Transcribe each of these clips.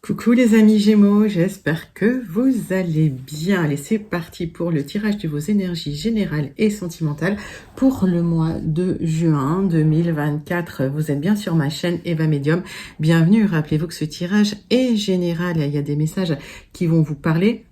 Coucou les amis Gémeaux, j'espère que vous allez bien. Allez, c'est parti pour le tirage de vos énergies générales et sentimentales pour le mois de juin 2024. Vous êtes bien sur ma chaîne Eva Medium. Bienvenue, rappelez-vous que ce tirage est général. Il y a des messages qui vont vous parler.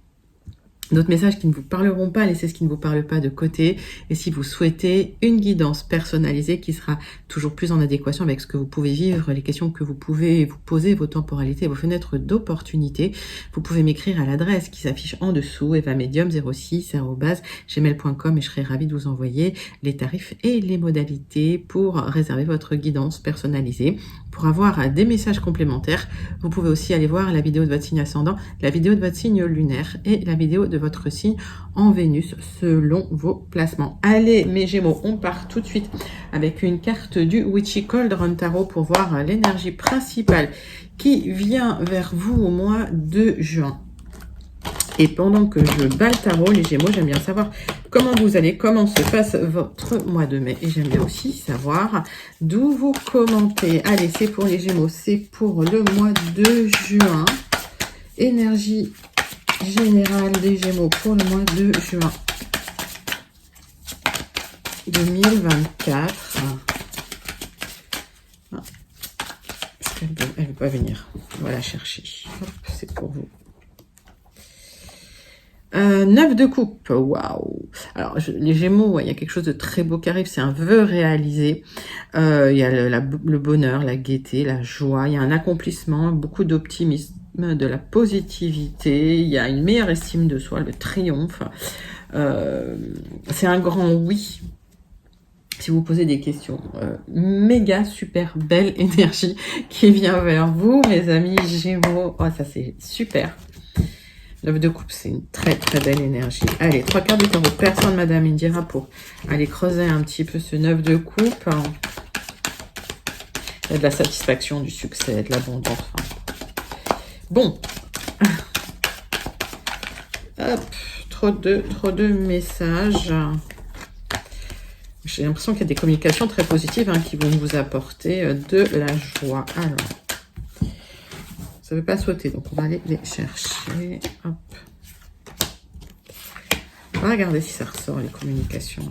D'autres messages qui ne vous parleront pas, laissez ce qui ne vous parle pas de côté. Et si vous souhaitez une guidance personnalisée qui sera toujours plus en adéquation avec ce que vous pouvez vivre, les questions que vous pouvez vous poser, vos temporalités, vos fenêtres d'opportunité, vous pouvez m'écrire à l'adresse qui s'affiche en dessous, evamedium06@gmail.com, et je serai ravie de vous envoyer les tarifs et les modalités pour réserver votre guidance personnalisée. Pour avoir des messages complémentaires, vous pouvez aussi aller voir la vidéo de votre signe ascendant, la vidéo de votre signe lunaire et la vidéo de votre signe en Vénus selon vos placements. Allez mes Gémeaux, on part tout de suite avec une carte du Witchy Cauldron Tarot pour voir l'énergie principale qui vient vers vous au mois de juin. Et pendant que je bats le tarot, les Gémeaux, j'aime bien savoir comment vous allez, comment se passe votre mois de mai. Et j'aime bien aussi savoir d'où vous commentez. Allez, c'est pour les Gémeaux, c'est pour le mois de juin. Énergie générale des Gémeaux pour le mois de juin 2024. Elle ne veut pas venir. On va la chercher. Hop, c'est pour vous. 9 de coupe, waouh. Alors les Gémeaux, il y a quelque chose de très beau qui arrive, c'est un vœu réalisé. Il y a le bonheur, la gaieté, la joie, il y a un accomplissement, beaucoup d'optimisme, de la positivité, il y a une meilleure estime de soi, le triomphe. C'est un grand oui. Si vous posez des questions, méga super belle énergie qui vient vers vous, mes amis Gémeaux. Oh, ça c'est super. 9 de coupe, c'est une très très belle énergie. Allez, 3 cartes de tarot. Personne, Madame Indira, pour aller creuser un petit peu ce 9 de coupe. Il y a de la satisfaction, du succès, de l'abondance. Bon. Hop, trop de messages. J'ai l'impression qu'il y a des communications très positives qui vont vous apporter de la joie. Alors. Ça ne veut pas sauter, donc on va aller les chercher. Hop. On va regarder si ça ressort, les communications.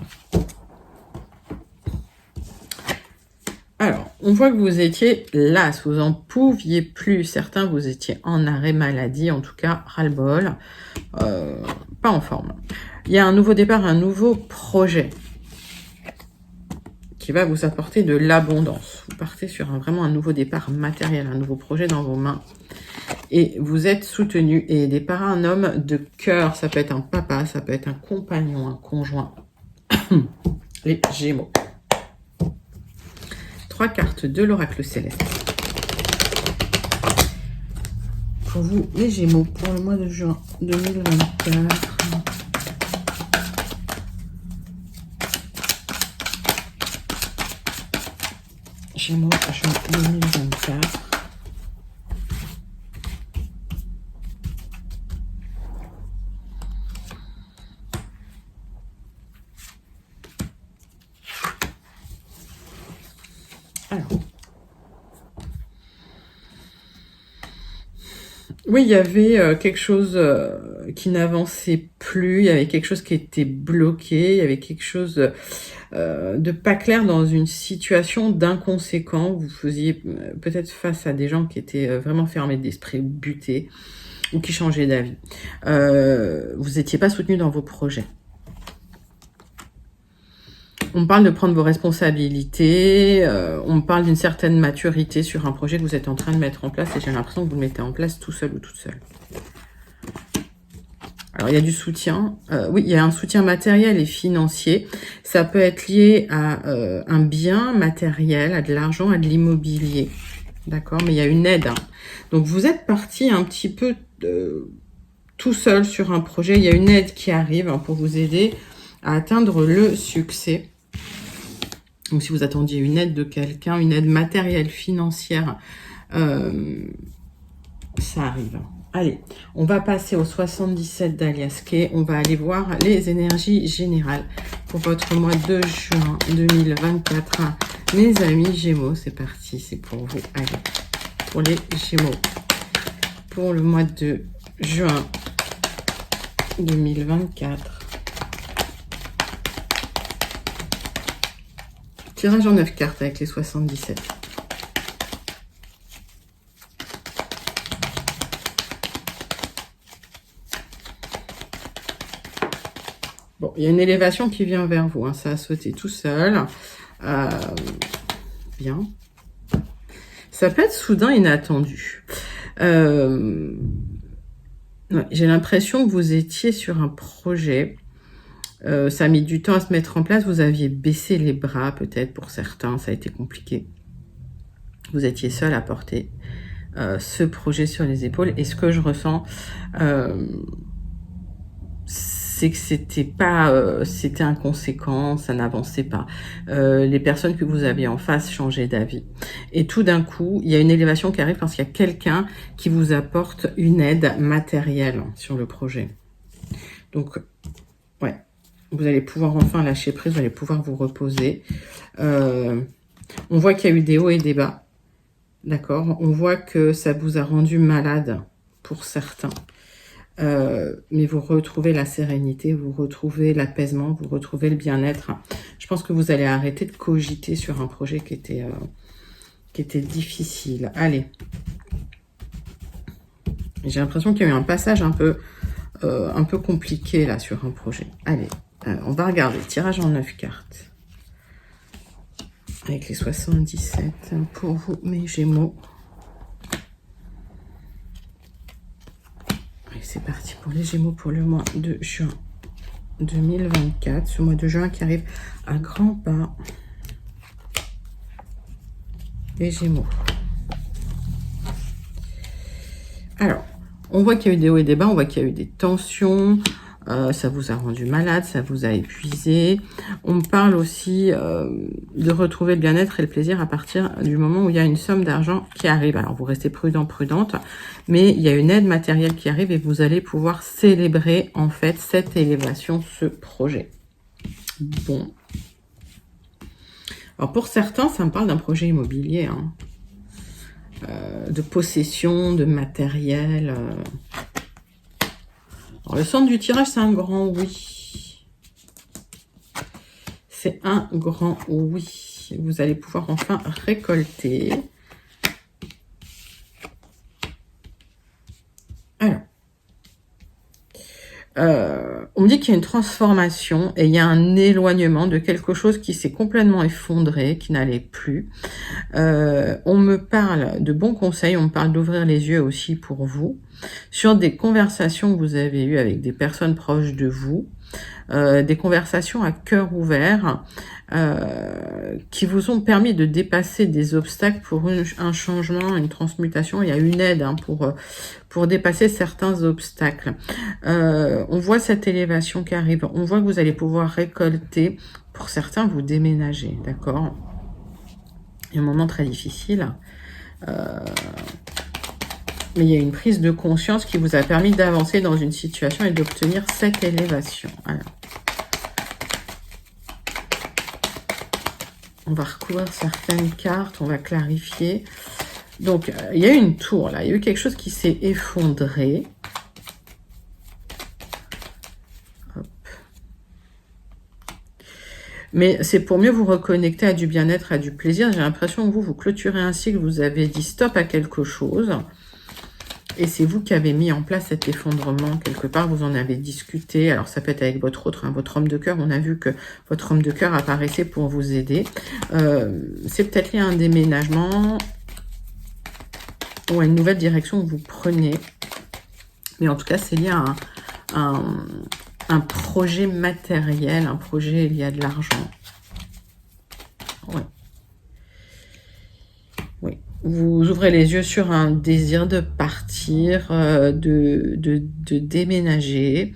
Alors, on voit que vous étiez là, vous en pouviez plus. Certains, vous étiez en arrêt maladie, en tout cas, ras-le-bol. Pas en forme. Il y a un nouveau départ, un nouveau projet qui va vous apporter de l'abondance. Vous partez sur vraiment un nouveau départ matériel, un nouveau projet dans vos mains. Et vous êtes soutenu et aidé par un homme de cœur. Ça peut être un papa, ça peut être un compagnon, un conjoint. Les Gémeaux. 3 cartes de l'oracle céleste. Pour vous, les Gémeaux, pour le mois de juin 2024. Gémeaux, juin 2024. Alors. Oui, il y avait quelque chose qui n'avançait plus, il y avait quelque chose qui était bloqué, il y avait quelque chose de pas clair dans une situation d'inconséquent. Vous faisiez peut-être face à des gens qui étaient vraiment fermés d'esprit, butés, ou qui changeaient d'avis. Vous n'étiez pas soutenu dans vos projets. On parle de prendre vos responsabilités, on parle d'une certaine maturité sur un projet que vous êtes en train de mettre en place, et j'ai l'impression que vous le mettez en place tout seul ou toute seule. Alors, il y a du soutien. Oui, il y a un soutien matériel et financier. Ça peut être lié à un bien matériel, à de l'argent, à de l'immobilier. D'accord? Mais il y a une aide. Donc, vous êtes parti un petit peu tout seul sur un projet. Il y a une aide qui arrive pour vous aider à atteindre le succès. Donc, si vous attendiez une aide de quelqu'un, une aide matérielle, financière, ça arrive. Allez, on va passer au 77 d'Alias Kay. On va aller voir les énergies générales pour votre mois de juin 2024. Mes amis Gémeaux, c'est parti, c'est pour vous. Allez, pour les Gémeaux. pour le mois de juin 2024. Tirage en 9 cartes avec les 77. Bon, il y a une élévation qui vient vers vous, hein, ça a sauté tout seul. Bien. Ça peut être soudain, inattendu. Ouais, j'ai l'impression que vous étiez sur un projet. Ça a mis du temps à se mettre en place. Vous aviez baissé les bras, peut-être, pour certains. Ça a été compliqué. Vous étiez seul à porter ce projet sur les épaules. Et ce que je ressens, c'est que c'était inconséquent, ça n'avançait pas. Les personnes que vous aviez en face changeaient d'avis. Et tout d'un coup, il y a une élévation qui arrive parce qu'il y a quelqu'un qui vous apporte une aide matérielle sur le projet. Donc, ouais, vous allez pouvoir enfin lâcher prise, vous allez pouvoir vous reposer. On voit qu'il y a eu des hauts et des bas. D'accord? On voit que ça vous a rendu malade pour certains. Mais vous retrouvez la sérénité, vous retrouvez l'apaisement, vous retrouvez le bien-être. Je pense que vous allez arrêter de cogiter sur un projet qui était difficile. Allez. J'ai l'impression qu'il y a eu un passage un peu compliqué là sur un projet. Allez, on va regarder. Tirage en 9 cartes. Avec les 77 pour vous, mes Gémeaux. C'est parti pour les Gémeaux pour le mois de juin 2024. Ce mois de juin qui arrive à grands pas. Les Gémeaux. Alors, on voit qu'il y a eu des hauts et des bas, on voit qu'il y a eu des tensions. Ça vous a rendu malade, ça vous a épuisé. On parle aussi de retrouver le bien-être et le plaisir à partir du moment où il y a une somme d'argent qui arrive. Alors, vous restez prudent, prudente, mais il y a une aide matérielle qui arrive et vous allez pouvoir célébrer, en fait, cette élévation, ce projet. Bon. Alors, pour certains, ça me parle d'un projet immobilier, hein. De possession, de matériel. Alors, le centre du tirage, c'est un grand oui. C'est un grand oui. Vous allez pouvoir enfin récolter. Alors, on me dit qu'il y a une transformation et il y a un éloignement de quelque chose qui s'est complètement effondré, qui n'allait plus. On me parle de bons conseils, on me parle d'ouvrir les yeux aussi pour vous, sur des conversations que vous avez eues avec des personnes proches de vous, des conversations à cœur ouvert, qui vous ont permis de dépasser des obstacles pour un changement, une transmutation. Il y a une aide hein, pour dépasser certains obstacles. On voit cette élévation qui arrive. On voit que vous allez pouvoir récolter. Pour certains, vous déménagez, d'accord? Il y a un moment très difficile. Mais il y a une prise de conscience qui vous a permis d'avancer dans une situation et d'obtenir cette élévation. Alors. On va recouvrir certaines cartes, on va clarifier. Donc, il y a eu une tour, là. Il y a eu quelque chose qui s'est effondré. Hop. Mais c'est pour mieux vous reconnecter à du bien-être, à du plaisir. J'ai l'impression que vous clôturez un cycle, vous avez dit stop à quelque chose. Et c'est vous qui avez mis en place cet effondrement quelque part, vous en avez discuté. Alors ça peut être avec votre autre, hein, votre homme de cœur. On a vu que votre homme de cœur apparaissait pour vous aider. C'est peut-être lié à un déménagement ou à une nouvelle direction que vous prenez. Mais en tout cas, c'est lié à un projet matériel, un projet lié à de l'argent. Ouais. Oui. Vous ouvrez les yeux sur un désir de partir, de déménager.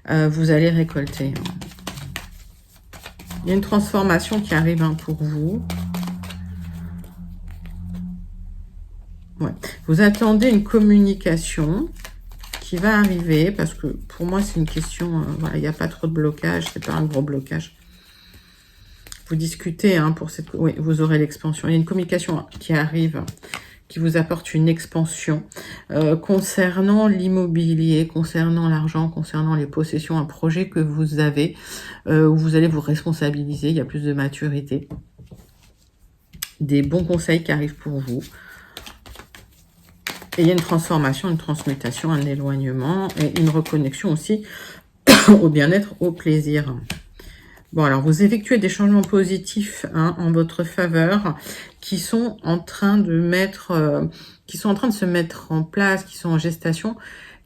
Vous allez récolter. Il y a une transformation qui arrive hein, pour vous. Ouais. Vous attendez une communication qui va arriver parce que pour moi, c'est une question... voilà, il n'y a pas trop de blocage. C'est pas un gros blocage. Vous discutez hein, pour cette... Oui, vous aurez l'expansion. Il y a une communication qui arrive qui vous apporte une expansion. Concernant l'immobilier, concernant l'argent, concernant les possessions, un projet que vous avez, où vous allez vous responsabiliser, il y a plus de maturité. Des bons conseils qui arrivent pour vous. Et il y a une transformation, une transmutation, un éloignement et une reconnexion aussi au bien-être, au plaisir. Bon, alors vous effectuez des changements positifs en votre faveur qui sont en train de se mettre en place, qui sont en gestation,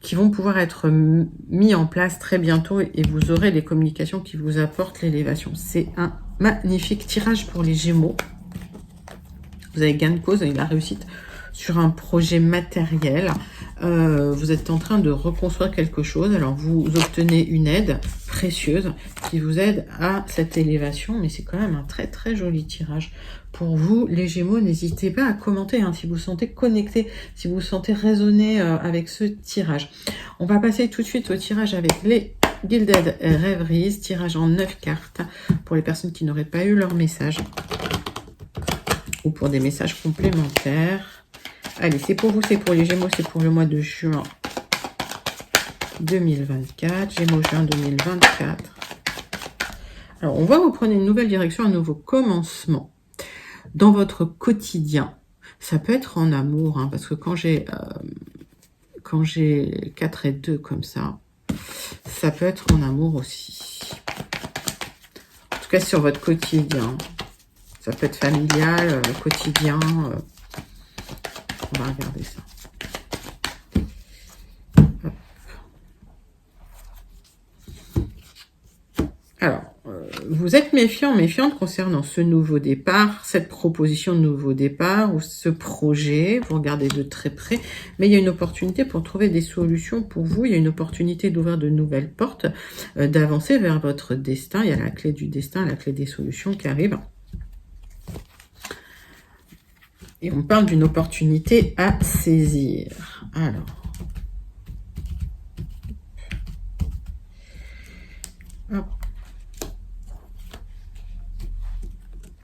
qui vont pouvoir être mis en place très bientôt et vous aurez les communications qui vous apportent l'élévation. C'est un magnifique tirage pour les Gémeaux. Vous avez gain de cause et la réussite sur un projet matériel. Vous êtes en train de reconstruire quelque chose. Alors, vous obtenez une aide précieuse qui vous aide à cette élévation. Mais c'est quand même un très, très joli tirage. Pour vous, les Gémeaux, n'hésitez pas à commenter si vous sentez connecté, si vous sentez résonner avec ce tirage. On va passer tout de suite au tirage avec les Gilded Rêveries. Tirage en 9 cartes pour les personnes qui n'auraient pas eu leur message. Ou pour des messages complémentaires. Allez, c'est pour vous, c'est pour les Gémeaux, c'est pour le mois de juin 2024. Gémeaux, juin 2024. Alors, on va vous prendre une nouvelle direction, un nouveau commencement dans votre quotidien. Ça peut être en amour, parce que quand j'ai 4 et 2 comme ça peut être en amour aussi. En tout cas, sur votre quotidien. Ça peut être familial, quotidien. On va regarder ça. Hop. Alors, vous êtes méfiante concernant ce nouveau départ, cette proposition de nouveau départ ou ce projet. Vous regardez de très près, mais il y a une opportunité pour trouver des solutions pour vous. Il y a une opportunité d'ouvrir de nouvelles portes, d'avancer vers votre destin. Il y a la clé du destin, la clé des solutions qui arrive. Et on parle d'une opportunité à saisir. Alors. Hop.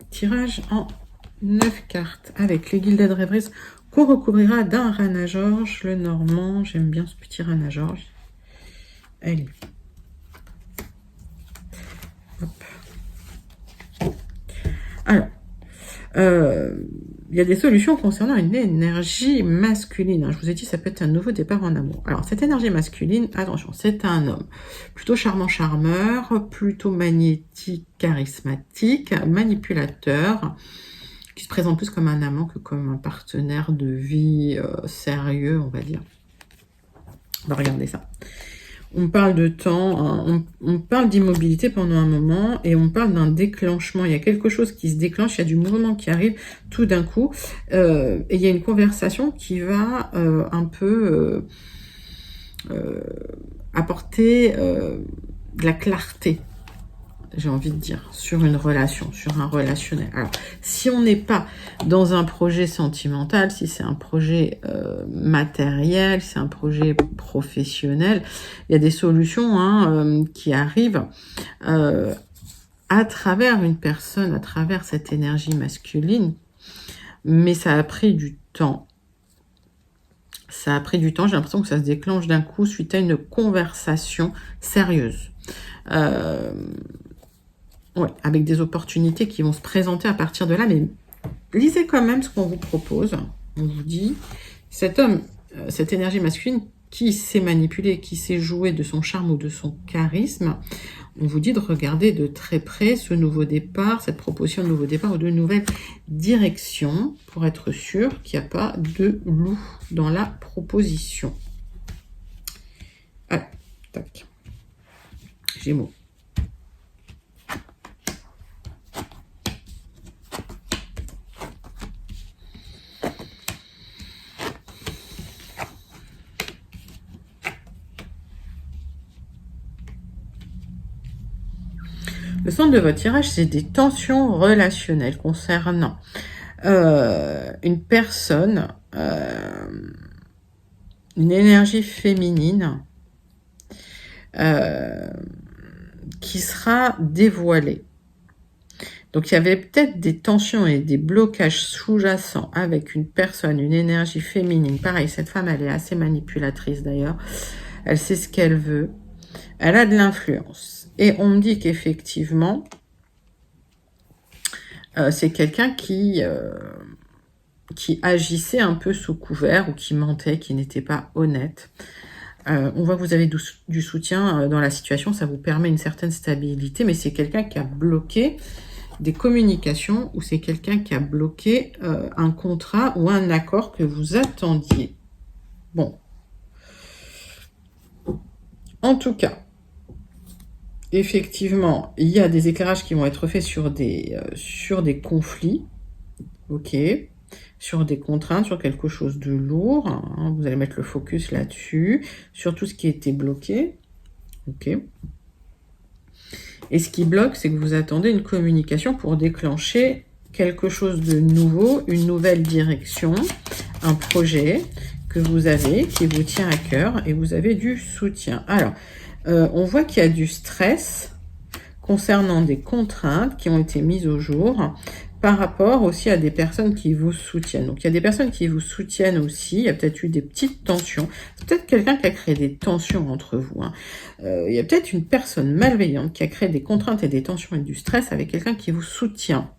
Tirage en 9 cartes avec les Gilded Rêveries qu'on recouvrira d'un Rana George, le Normand. J'aime bien ce petit Rana George. Allez. Hop. Alors. Il y a des solutions concernant une énergie masculine. Je vous ai dit, ça peut être un nouveau départ en amour. Alors, cette énergie masculine, attention, c'est un homme plutôt charmeur, plutôt magnétique, charismatique, manipulateur, qui se présente plus comme un amant que comme un partenaire de vie sérieux, on va dire. On va regarder ça. On parle de temps, on parle d'immobilité pendant un moment et on parle d'un déclenchement. Il y a quelque chose qui se déclenche, il y a du mouvement qui arrive tout d'un coup. Et il y a une conversation qui va un peu apporter de la clarté, j'ai envie de dire, sur une relation, sur un relationnel. Alors, si on n'est pas dans un projet sentimental, si c'est un projet matériel, si c'est un projet professionnel, il y a des solutions qui arrivent à travers une personne, à travers cette énergie masculine, mais ça a pris du temps. Ça a pris du temps, j'ai l'impression que ça se déclenche d'un coup suite à une conversation sérieuse. Ouais, avec des opportunités qui vont se présenter à partir de là, mais lisez quand même ce qu'on vous propose. On vous dit, cet homme, cette énergie masculine qui sait manipuler, qui sait jouer de son charme ou de son charisme, on vous dit de regarder de très près ce nouveau départ, cette proposition de nouveau départ ou de nouvelle direction pour être sûr qu'il n'y a pas de loup dans la proposition. Allez, tac. Gémeaux. Le centre de votre tirage, c'est des tensions relationnelles concernant une personne, une énergie féminine qui sera dévoilée, Donc, il y avait peut-être des tensions et des blocages sous-jacents avec une personne, une énergie féminine. Pareil, cette femme, elle est assez manipulatrice d'ailleurs. Elle sait ce qu'elle veut. Elle a de l'influence. Et on me dit qu'effectivement, c'est quelqu'un qui agissait un peu sous couvert ou qui mentait, qui n'était pas honnête. On voit que vous avez du soutien dans la situation, ça vous permet une certaine stabilité, mais c'est quelqu'un qui a bloqué des communications ou c'est quelqu'un qui a bloqué un contrat ou un accord que vous attendiez. Bon. En tout cas, effectivement, il y a des éclairages qui vont être faits sur des conflits, ok, sur des contraintes, sur quelque chose de lourd, hein, vous allez mettre le focus là-dessus, sur tout ce qui était bloqué, ok. Et ce qui bloque, c'est que vous attendez une communication pour déclencher quelque chose de nouveau, une nouvelle direction, un projet que vous avez, qui vous tient à cœur, et vous avez du soutien. Alors, on voit qu'il y a du stress concernant des contraintes qui ont été mises au jour par rapport aussi à des personnes qui vous soutiennent. Donc, il y a des personnes qui vous soutiennent aussi. Il y a peut-être eu des petites tensions. C'est peut-être quelqu'un qui a créé des tensions entre vous. Hein. Il y a peut-être une personne malveillante qui a créé des contraintes et des tensions et du stress avec quelqu'un qui vous soutient.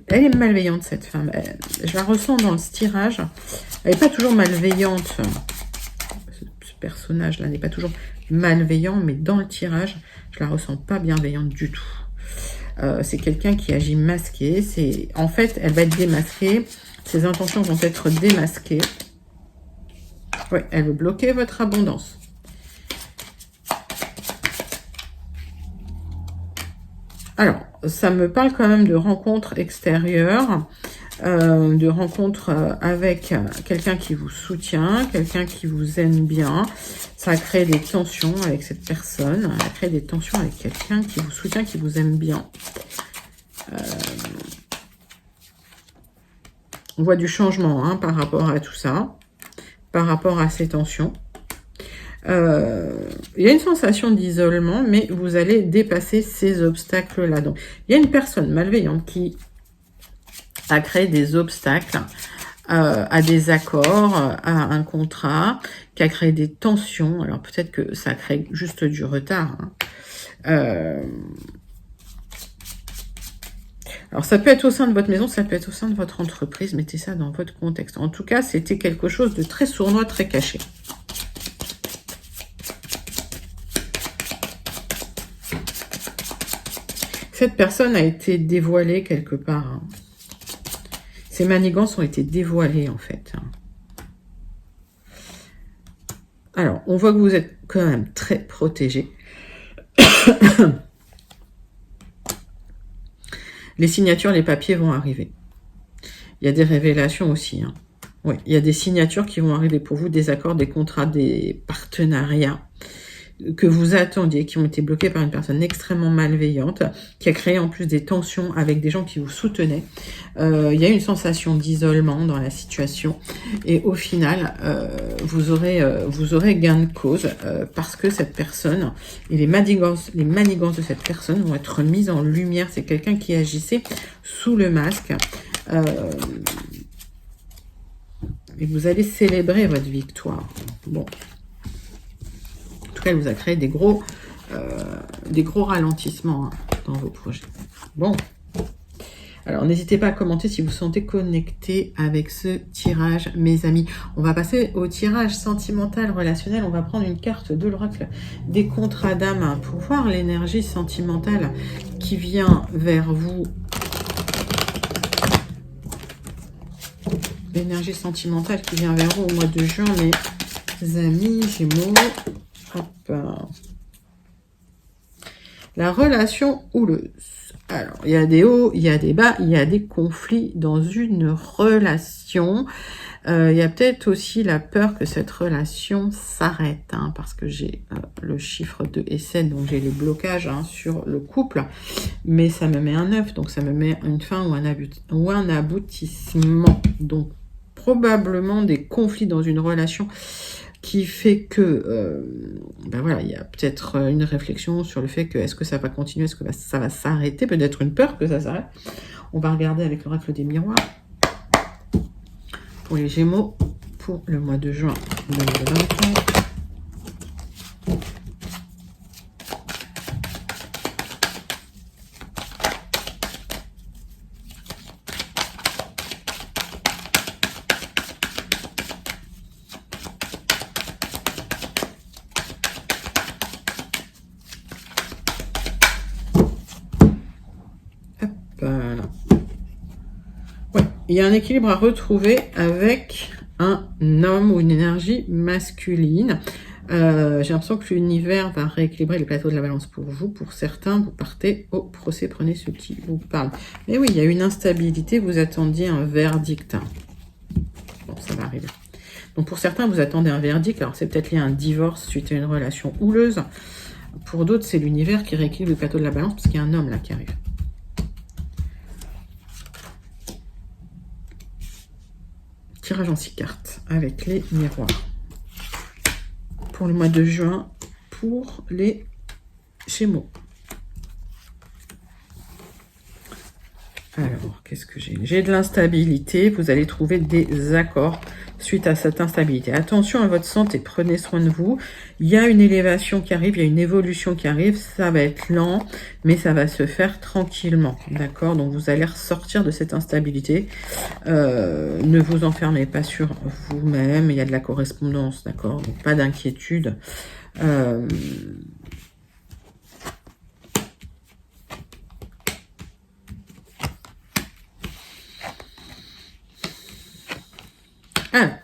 Elle est malveillante, cette femme. Je la ressens dans le tirage. Elle n'est pas toujours malveillante. Ce personnage-là n'est pas toujours malveillant, mais dans le tirage, je la ressens pas bienveillante du tout. C'est quelqu'un qui agit masqué. En fait, elle va être démasquée. Ses intentions vont être démasquées. Oui, elle veut bloquer votre abondance. Alors, ça me parle quand même de rencontres extérieures, de rencontres avec quelqu'un qui vous soutient, quelqu'un qui vous aime bien. Ça a créé des tensions avec cette personne, ça a créé des tensions avec quelqu'un qui vous soutient, qui vous aime bien. On voit du changement hein, par rapport à tout ça, par rapport à ces tensions. Il y a une sensation d'isolement, mais vous allez dépasser ces obstacles-là. Donc, il y a une personne malveillante qui a créé des obstacles à des accords, à un contrat, qui a créé des tensions. Alors, peut-être que ça crée juste du retard. Hein. Alors, ça peut être au sein de votre maison, ça peut être au sein de votre entreprise. Mettez ça dans votre contexte. En tout cas, c'était quelque chose de très sournois, très caché. Cette personne a été dévoilée quelque part. Hein. Ces manigances ont été dévoilées, en fait. Alors, on voit que vous êtes quand même très protégé. Les signatures, les papiers vont arriver. Il y a des révélations aussi. Hein. Oui, il y a des signatures qui vont arriver pour vous, des accords, des contrats, des partenariats que vous attendiez, qui ont été bloqués par une personne extrêmement malveillante, qui a créé en plus des tensions avec des gens qui vous soutenaient. Il y a une sensation d'isolement dans la situation. Et au final, vous aurez gain de cause parce que cette personne et les manigances de cette personne vont être mises en lumière. C'est quelqu'un qui agissait sous le masque. Et vous allez célébrer votre victoire. Bon. Elle vous a créé des gros ralentissements hein, dans vos projets. Bon. Alors, n'hésitez pas à commenter si vous sentez connecté avec ce tirage, mes amis. On va passer au tirage sentimental, relationnel. On va prendre une carte de l'oracle des contrats d'âme hein, pour voir l'énergie sentimentale qui vient vers vous. L'énergie sentimentale qui vient vers vous au mois de juin, mes amis Gémeaux. Hop. La relation houleuse. Alors, il y a des hauts, il y a des bas, il y a des conflits dans une relation. Il y a peut-être aussi la peur que cette relation s'arrête, hein, parce que j'ai le chiffre 2 et 7, donc j'ai les blocages hein, sur le couple. Mais ça me met un 9, donc ça me met une fin ou un aboutissement. Donc, probablement des conflits dans une relation qui fait que, ben voilà, il y a peut-être une réflexion sur le fait que est-ce que ça va continuer, est-ce que ça va s'arrêter, peut-être une peur que ça s'arrête. On va regarder avec l'oracle des miroirs pour les Gémeaux pour le mois de juin 2023. Voilà. Ouais, il y a un équilibre à retrouver avec un homme ou une énergie masculine. J'ai l'impression que l'univers va rééquilibrer les plateaux de la balance pour vous. Pour certains, vous partez au procès, prenez ce qui vous parle. Mais oui, il y a une instabilité, vous attendiez un verdict. Bon, ça va arriver. Donc pour certains, vous attendez un verdict. Alors c'est peut-être lié à un divorce suite à une relation houleuse. Pour d'autres, c'est l'univers qui rééquilibre le plateau de la balance parce qu'il y a un homme là qui arrive. Tirage en 6 cartes avec les miroirs. Pour le mois de juin, pour les Gémeaux. Alors, qu'est-ce que j'ai? J'ai de l'instabilité. Vous allez trouver des accords suite à cette instabilité. Attention à votre santé. Prenez soin de vous. Il y a une élévation qui arrive. Il y a une évolution qui arrive. Ça va être lent, mais ça va se faire tranquillement. D'accord? Donc, vous allez ressortir de cette instabilité. Ne vous enfermez pas sur vous-même. Il y a de la correspondance. D'accord? Donc, pas d'inquiétude. Alors,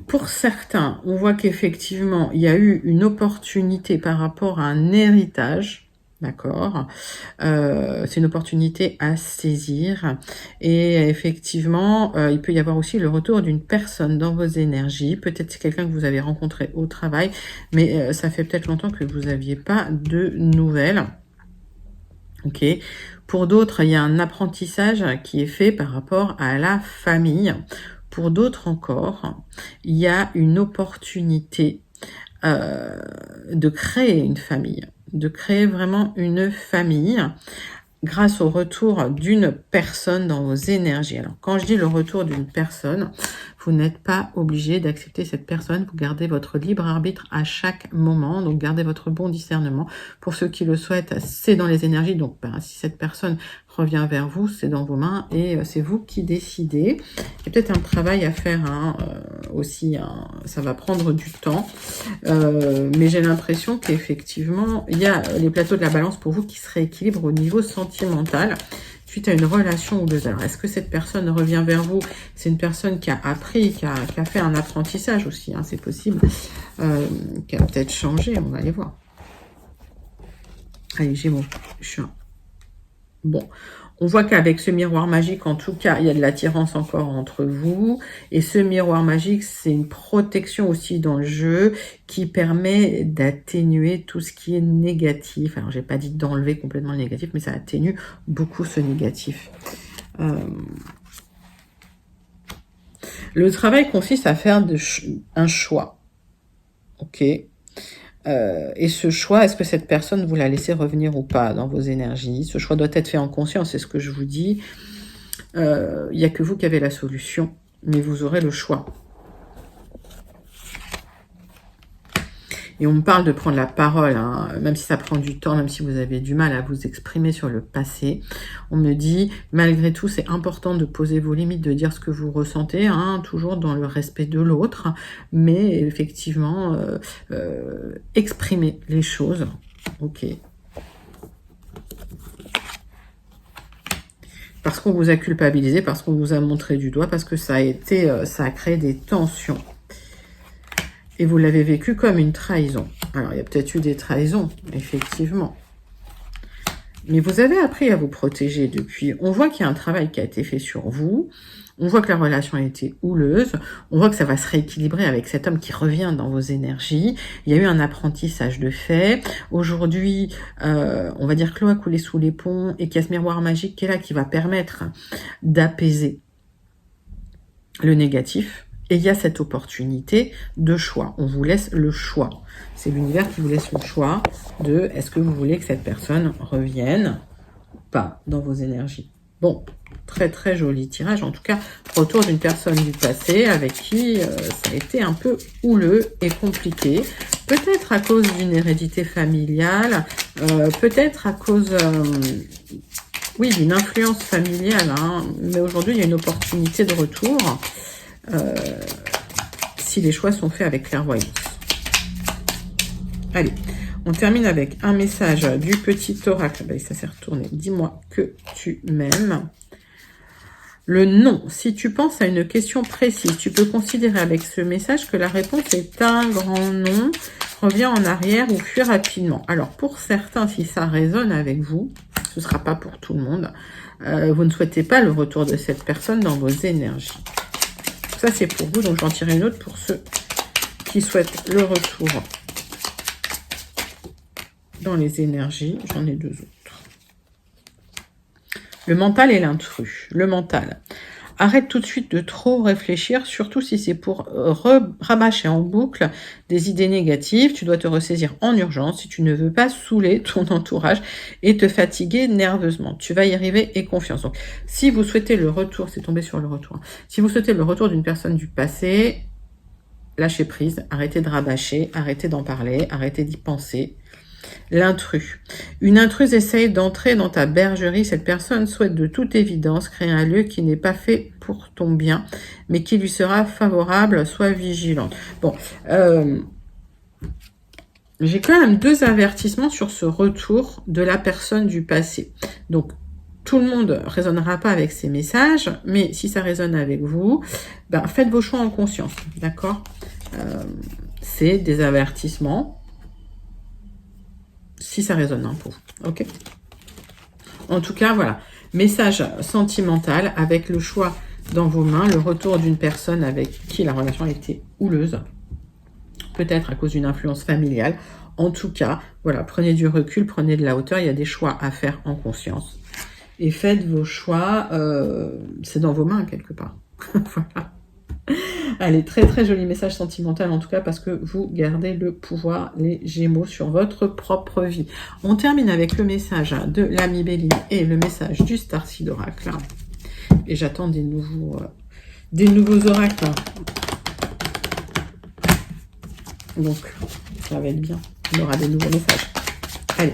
pour certains, on voit qu'effectivement, il y a eu une opportunité par rapport à un héritage. D'accord, c'est une opportunité à saisir. Et effectivement, il peut y avoir aussi le retour d'une personne dans vos énergies. Peut-être c'est quelqu'un que vous avez rencontré au travail, mais ça fait peut-être longtemps que vous n'aviez pas de nouvelles. Ok. Pour d'autres, il y a un apprentissage qui est fait par rapport à la famille. Pour d'autres encore, il y a une opportunité de créer une famille, de créer vraiment une famille grâce au retour d'une personne dans vos énergies. Alors, quand je dis le retour d'une personne, vous n'êtes pas obligé d'accepter cette personne. Vous gardez votre libre arbitre à chaque moment. Donc, gardez votre bon discernement. Pour ceux qui le souhaitent, c'est dans les énergies. Donc, si cette personne revient vers vous, c'est dans vos mains et c'est vous qui décidez. Il y a peut-être un travail à faire aussi. Ça va prendre du temps. Mais j'ai l'impression qu'effectivement, il y a les plateaux de la balance pour vous qui se rééquilibrent au niveau sentimental suite à une relation houleuse. Alors, est-ce que cette personne revient vers vous? C'est une personne qui a appris, qui a fait un apprentissage aussi, hein, c'est possible, qui a peut-être changé, on va aller voir. Allez, Gémeaux, je suis bon. On voit qu'avec ce miroir magique, en tout cas, il y a de l'attirance encore entre vous. Et ce miroir magique, c'est une protection aussi dans le jeu qui permet d'atténuer tout ce qui est négatif. Alors, j'ai pas dit d'enlever complètement le négatif, mais ça atténue beaucoup ce négatif. Le travail consiste à faire un choix. Ok. Et ce choix, est-ce que cette personne, vous la laissez revenir ou pas dans vos énergies? Ce choix doit être fait en conscience, c'est ce que je vous dis. Il n'y a que vous qui avez la solution, mais vous aurez le choix. Et on me parle de prendre la parole, hein, même si ça prend du temps, même si vous avez du mal à vous exprimer sur le passé. On me dit, malgré tout, c'est important de poser vos limites, de dire ce que vous ressentez, hein, toujours dans le respect de l'autre, mais effectivement, exprimer les choses. Ok. Parce qu'on vous a culpabilisé, parce qu'on vous a montré du doigt, parce que ça a créé des tensions. Et vous l'avez vécu comme une trahison. Alors, il y a peut-être eu des trahisons, effectivement. Mais vous avez appris à vous protéger depuis. On voit qu'il y a un travail qui a été fait sur vous. On voit que la relation a été houleuse. On voit que ça va se rééquilibrer avec cet homme qui revient dans vos énergies. Il y a eu un apprentissage de fait. Aujourd'hui, on va dire que l'eau a coulé sous les ponts et qu'il y a ce miroir magique qui est là, qui va permettre d'apaiser le négatif Et il y a cette opportunité de choix. On vous laisse le choix. C'est l'univers qui vous laisse le choix de est-ce que vous voulez que cette personne revienne ou pas dans vos énergies. Bon, très très joli tirage. En tout cas, retour d'une personne du passé avec qui ça a été un peu houleux et compliqué. Peut-être à cause d'une hérédité familiale, peut-être à cause... oui, d'une influence familiale, hein. Mais aujourd'hui, il y a une opportunité de retour si les choix sont faits avec clairvoyance. Allez, on termine avec un message du petit oracle. Ben, ça s'est retourné. Dis-moi que tu m'aimes. Le non. Si tu penses à une question précise, tu peux considérer avec ce message que la réponse est un grand non. Reviens en arrière ou fuis rapidement. Alors, pour certains, si ça résonne avec vous, ce ne sera pas pour tout le monde. Vous ne souhaitez pas le retour de cette personne dans vos énergies. Ça, c'est pour vous. Donc, j'en tire une autre pour ceux qui souhaitent le retour dans les énergies. J'en ai deux autres. Le mental et l'intrus. Le mental. Arrête tout de suite de trop réfléchir, surtout si c'est pour rabâcher en boucle des idées négatives. Tu dois te ressaisir en urgence si tu ne veux pas saouler ton entourage et te fatiguer nerveusement. Tu vas y arriver et confiance. Donc, si vous souhaitez le retour, c'est tombé sur le retour. Si vous souhaitez le retour d'une personne du passé, lâchez prise, arrêtez de rabâcher, arrêtez d'en parler, arrêtez d'y penser. L'intrus. Une intruse essaye d'entrer dans ta bergerie. Cette personne souhaite de toute évidence créer un lieu qui n'est pas fait pour ton bien, mais qui lui sera favorable. Sois vigilante. Bon, j'ai quand même deux avertissements sur ce retour de la personne du passé. Donc, tout le monde ne résonnera pas avec ces messages, mais si ça résonne avec vous, ben, faites vos choix en conscience, d'accord? C'est des avertissements. Si ça résonne hein, pour vous, ok. En tout cas, voilà, message sentimental avec le choix dans vos mains, le retour d'une personne avec qui la relation a été houleuse, peut-être à cause d'une influence familiale. En tout cas, voilà, prenez du recul, prenez de la hauteur, il y a des choix à faire en conscience. Et faites vos choix, c'est dans vos mains quelque part. Voilà. Allez, très très joli message sentimental en tout cas parce que vous gardez le pouvoir, les Gémeaux, sur votre propre vie. On termine avec le message de l'ami Béline et le message du Starseed Oracle. Et j'attends des nouveaux oracles. Donc, ça va être bien. On aura des nouveaux messages. Allez,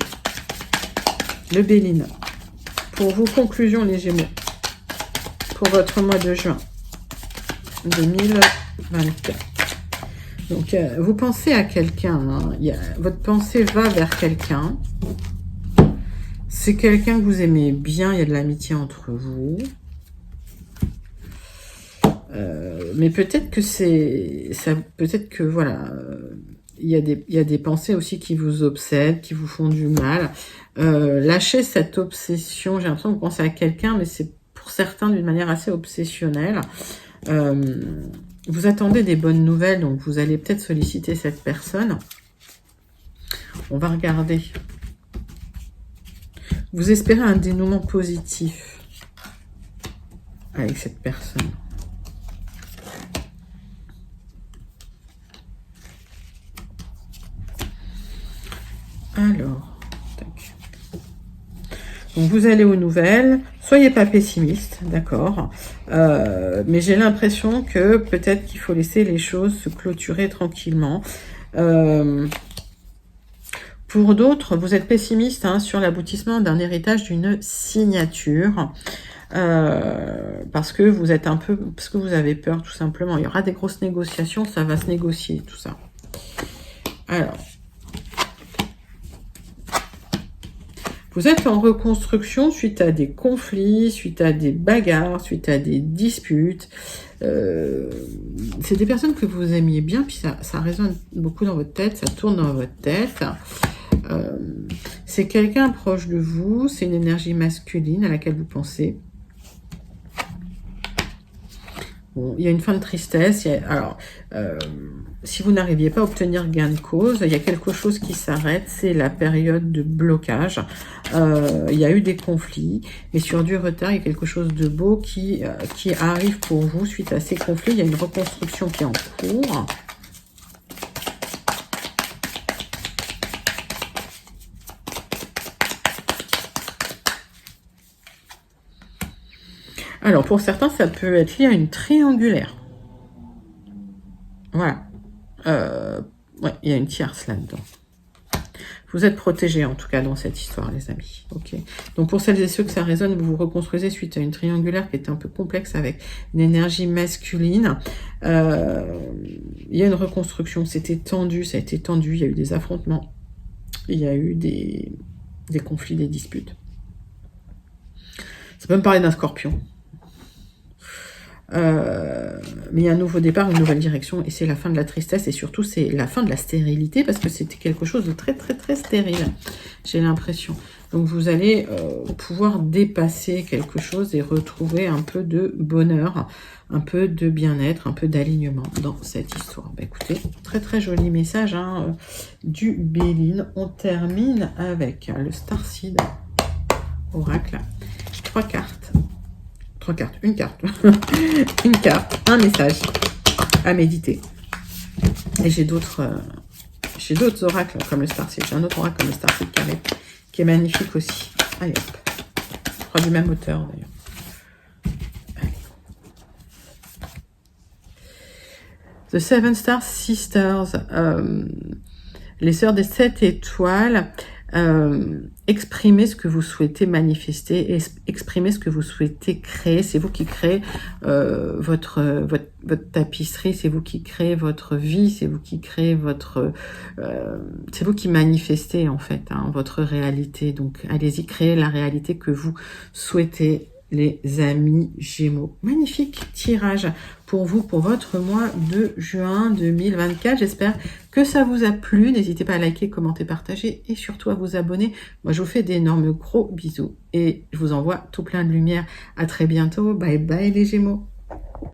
le Béline. Pour vos conclusions, les Gémeaux, pour votre mois de juin 2024. Donc, vous pensez à quelqu'un. Hein, votre pensée va vers quelqu'un. C'est quelqu'un que vous aimez bien. Il y a de l'amitié entre vous. Mais peut-être que peut-être que voilà, il y a des pensées aussi qui vous obsèdent, qui vous font du mal. Lâchez cette obsession. J'ai l'impression que vous pensez à quelqu'un, mais c'est pour certains d'une manière assez obsessionnelle. Vous attendez des bonnes nouvelles, donc vous allez peut-être solliciter cette personne. On va regarder. Vous espérez un dénouement positif avec cette personne. Alors, tac. Donc vous allez aux nouvelles, soyez pas pessimiste, d'accord, mais j'ai l'impression que peut-être qu'il faut laisser les choses se clôturer tranquillement. Pour d'autres, vous êtes pessimiste hein, sur l'aboutissement d'un héritage, d'une signature, parce que vous êtes parce que vous avez peur tout simplement. Il y aura des grosses négociations, ça va se négocier tout ça. Alors. Vous êtes en reconstruction suite à des conflits, suite à des bagarres, suite à des disputes. C'est des personnes que vous aimiez bien, puis ça résonne beaucoup dans votre tête, ça tourne dans votre tête. C'est quelqu'un proche de vous, c'est une énergie masculine à laquelle vous pensez. Bon, il y a une fin de tristesse. Alors, si vous n'arriviez pas à obtenir gain de cause, il y a quelque chose qui s'arrête, c'est la période de blocage. Il y a eu des conflits, mais sur du retard, il y a quelque chose de beau qui arrive pour vous suite à ces conflits. Il y a une reconstruction qui est en cours. Alors, pour certains, ça peut être lié à une triangulaire. Voilà. Ouais, il y a une tierce là-dedans. Vous êtes protégés, en tout cas, dans cette histoire, les amis. Ok. Donc, pour celles et ceux que ça résonne, vous vous reconstruisez suite à une triangulaire qui était un peu complexe avec une énergie masculine. Il y a une reconstruction. C'était tendu, ça a été tendu. Il y a eu des affrontements. Il y a eu des conflits, des disputes. Ça peut me parler d'un scorpion. Mais il y a un nouveau départ, une nouvelle direction, et c'est la fin de la tristesse, et surtout c'est la fin de la stérilité, parce que c'était quelque chose de très très très stérile, j'ai l'impression. Donc vous allez pouvoir dépasser quelque chose et retrouver un peu de bonheur, un peu de bien-être, un peu d'alignement dans cette histoire. Bah, écoutez, très très joli message hein, du Béline. On termine avec le Starseed Oracle, 3 cartes. 3 cartes, une carte, une carte, un message à méditer. Et j'ai d'autres oracles comme le Starseed. J'ai un autre oracle comme le Starseed qui est magnifique aussi. Allez hop, je crois du même auteur d'ailleurs. Allez. The Seven Star Sisters, les sœurs des 7 étoiles. Exprimez ce que vous souhaitez manifester et exprimez ce que vous souhaitez créer. C'est vous qui créez votre tapisserie, c'est vous qui créez votre vie, c'est vous qui créez votre... c'est vous qui manifestez en fait hein, votre réalité. Donc allez-y, créez la réalité que vous souhaitez, les amis Gémeaux. Magnifique tirage pour vous, pour votre mois de juin 2024. J'espère que ça vous a plu. N'hésitez pas à liker, commenter, partager et surtout à vous abonner. Moi, je vous fais d'énormes gros bisous et je vous envoie tout plein de lumière. À très bientôt. Bye bye les Gémeaux.